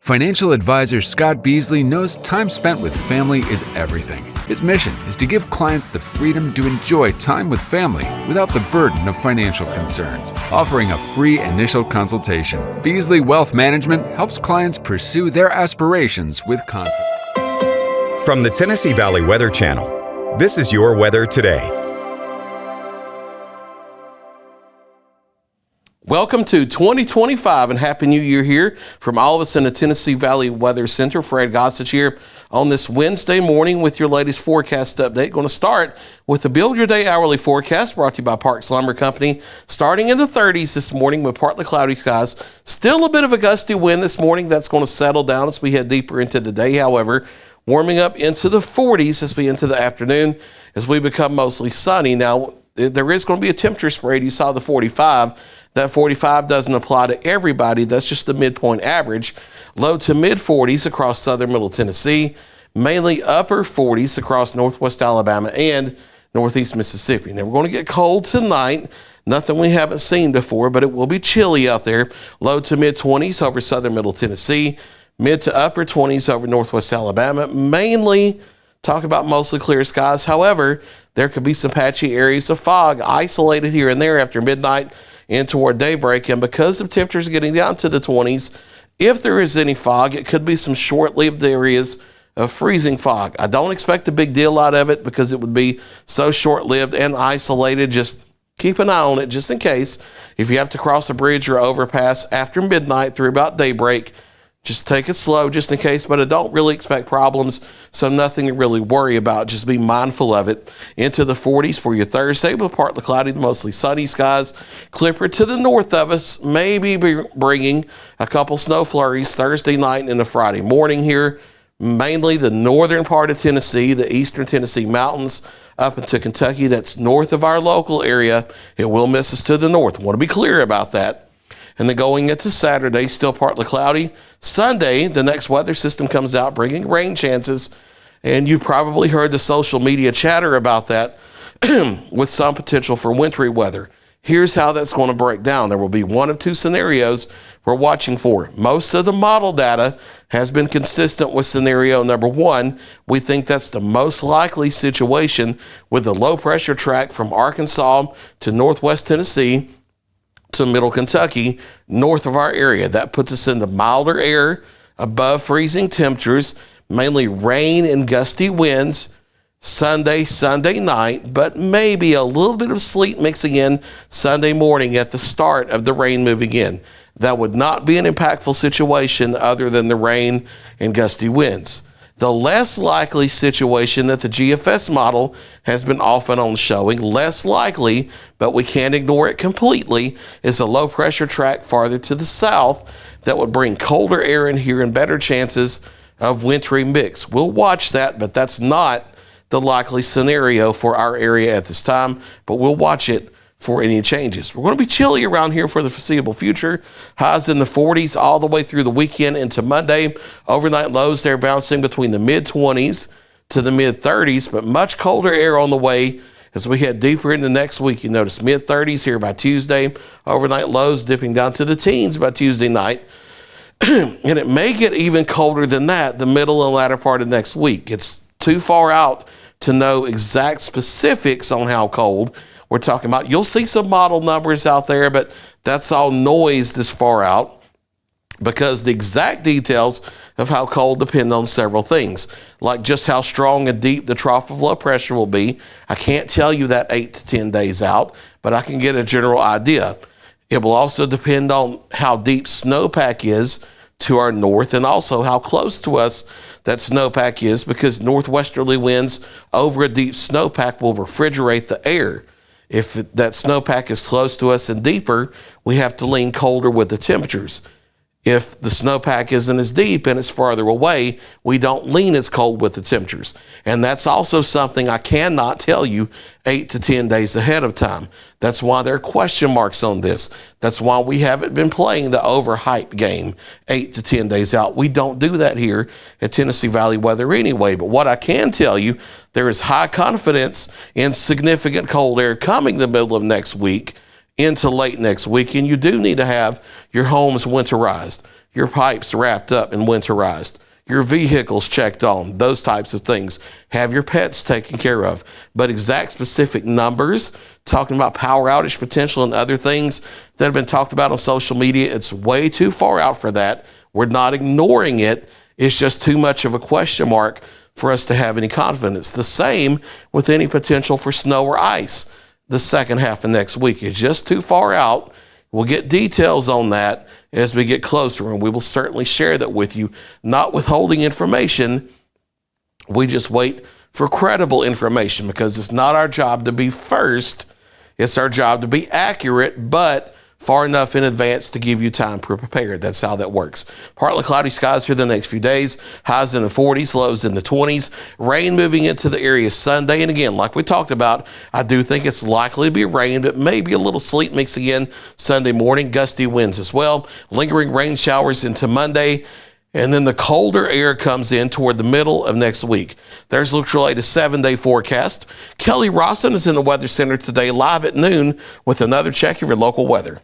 Financial advisor Scott Beasley knows time spent with family is everything. His mission is to give clients the freedom to enjoy time with family without the burden of financial concerns. Offering a free initial consultation, Beasley Wealth Management helps clients pursue their aspirations with confidence. From the Tennessee Valley Weather Channel, this is your weather today. Welcome to 2025 and Happy New Year here from all of us in the Tennessee Valley Weather Center. Fred Gossage here on this Wednesday morning with your latest forecast update. Going to start with the Build Your Day hourly forecast brought to you by Parks Lumber Company. Starting in the 30s this morning with partly cloudy skies. Still a bit of a gusty wind this morning. That's going to settle down as we head deeper into the day. However, warming up into the 40s as we into the afternoon as we become mostly sunny. Now, there is going to be a temperature spread. You saw the 45. That 45 doesn't apply to everybody. That's just the midpoint average. Low to mid 40s across southern middle Tennessee, mainly upper 40s across northwest Alabama and northeast Mississippi. Now we're going to get cold tonight. Nothing we haven't seen before, but it will be chilly out there. Low to mid 20s over southern middle Tennessee, mid to upper 20s over northwest Alabama. Mainly talk about mostly clear skies. However, there could be some patchy areas of fog isolated here and there after midnight and toward daybreak, and because the temperatures are getting down to the 20s, if there is any fog, it could be some short-lived areas of freezing fog. I don't expect a big deal out of it because it would be so short-lived and isolated. Just keep an eye on it just in case. If you have to cross a bridge or overpass after midnight through about daybreak, just take it slow just in case, but I don't really expect problems, so nothing to really worry about. Just be mindful of it. Into the 40s for your Thursday, but partly cloudy to mostly sunny skies. Clipper to the north of us, maybe bringing a couple snow flurries Thursday night and the Friday morning here. Mainly the northern part of Tennessee, the eastern Tennessee mountains, up into Kentucky. That's north of our local area. It will miss us to the north. Want to be clear about that. And then going into Saturday, still partly cloudy. Sunday, the next weather system comes out, bringing rain chances. And you've probably heard the social media chatter about that with some potential for wintry weather. Here's how that's going to break down. There will be one of two scenarios we're watching for. Most of the model data has been consistent with scenario number one. We think that's the most likely situation with the low pressure track from Arkansas to northwest Tennessee to middle Kentucky, north of our area. That puts us in the milder air, above freezing temperatures, mainly rain and gusty winds Sunday night, but maybe a little bit of sleet mixing in Sunday morning at the start of the rain moving in. That would not be an impactful situation other than the rain and gusty winds. The less likely situation that the GFS model has been off and on showing, less likely, but we can't ignore it completely, is a low pressure track farther to the south that would bring colder air in here and better chances of wintry mix. We'll watch that, but that's not the likely scenario for our area at this time, but we'll watch it for any changes. We're going to be chilly around here for the foreseeable future. Highs in the 40s all the way through the weekend into Monday. Overnight lows there bouncing between the mid-20s to the mid-30s, but much colder air on the way as we head deeper into next week. You notice mid-30s here by Tuesday. Overnight lows dipping down to the teens by Tuesday night. And it may get even colder than that the middle and latter part of next week. It's too far out to know exact specifics on how cold we're talking about. You'll see some model numbers out there, but that's all noise this far out because the exact details of how cold depend on several things, like just how strong and deep the trough of low pressure will be. I can't tell you that 8 to 10 days out, but I can get a general idea. It will also depend on how deep snowpack is to our north and also how close to us that snowpack is, because northwesterly winds over a deep snowpack will refrigerate the air. If that snowpack is close to us and deeper, we have to lean colder with the temperatures. If the snowpack isn't as deep and it's farther away, we don't lean as cold with the temperatures. And that's also something I cannot tell you 8 to 10 days ahead of time. That's why there are question marks on this. That's why we haven't been playing the overhype game 8 to 10 days out. We don't do that here at Tennessee Valley Weather anyway. But what I can tell you, there is high confidence in significant cold air coming the middle of next week into late next week, and you do need to have your homes winterized. your pipes wrapped up and winterized, your vehicles checked on, those types of things. Have your pets taken care of. But exact specific numbers, talking about power outage potential and other things that have been talked about on social media, it's way too far out for that. We're not ignoring it. It's just too much of a question mark for us to have any confidence. The same with any potential for snow or ice the second half of next week. It's just too far out. We'll get details on that as we get closer, and we will certainly share that with you, not withholding information. We just wait for credible information because it's not our job to be first. It's our job to be accurate, but far enough in advance to give you time to prepare. That's how that works. Partly cloudy skies for the next few days. Highs in the 40s, lows in the 20s. Rain moving into the area Sunday. And again, like we talked about, I do think it's likely to be rain, but maybe a little sleet mixing in Sunday morning. Gusty winds as well. Lingering rain showers into Monday. And then the colder air comes in toward the middle of next week. There's looks related 7-day forecast. Kelly Rawson is in the Weather Center today live at noon with another check of your local weather.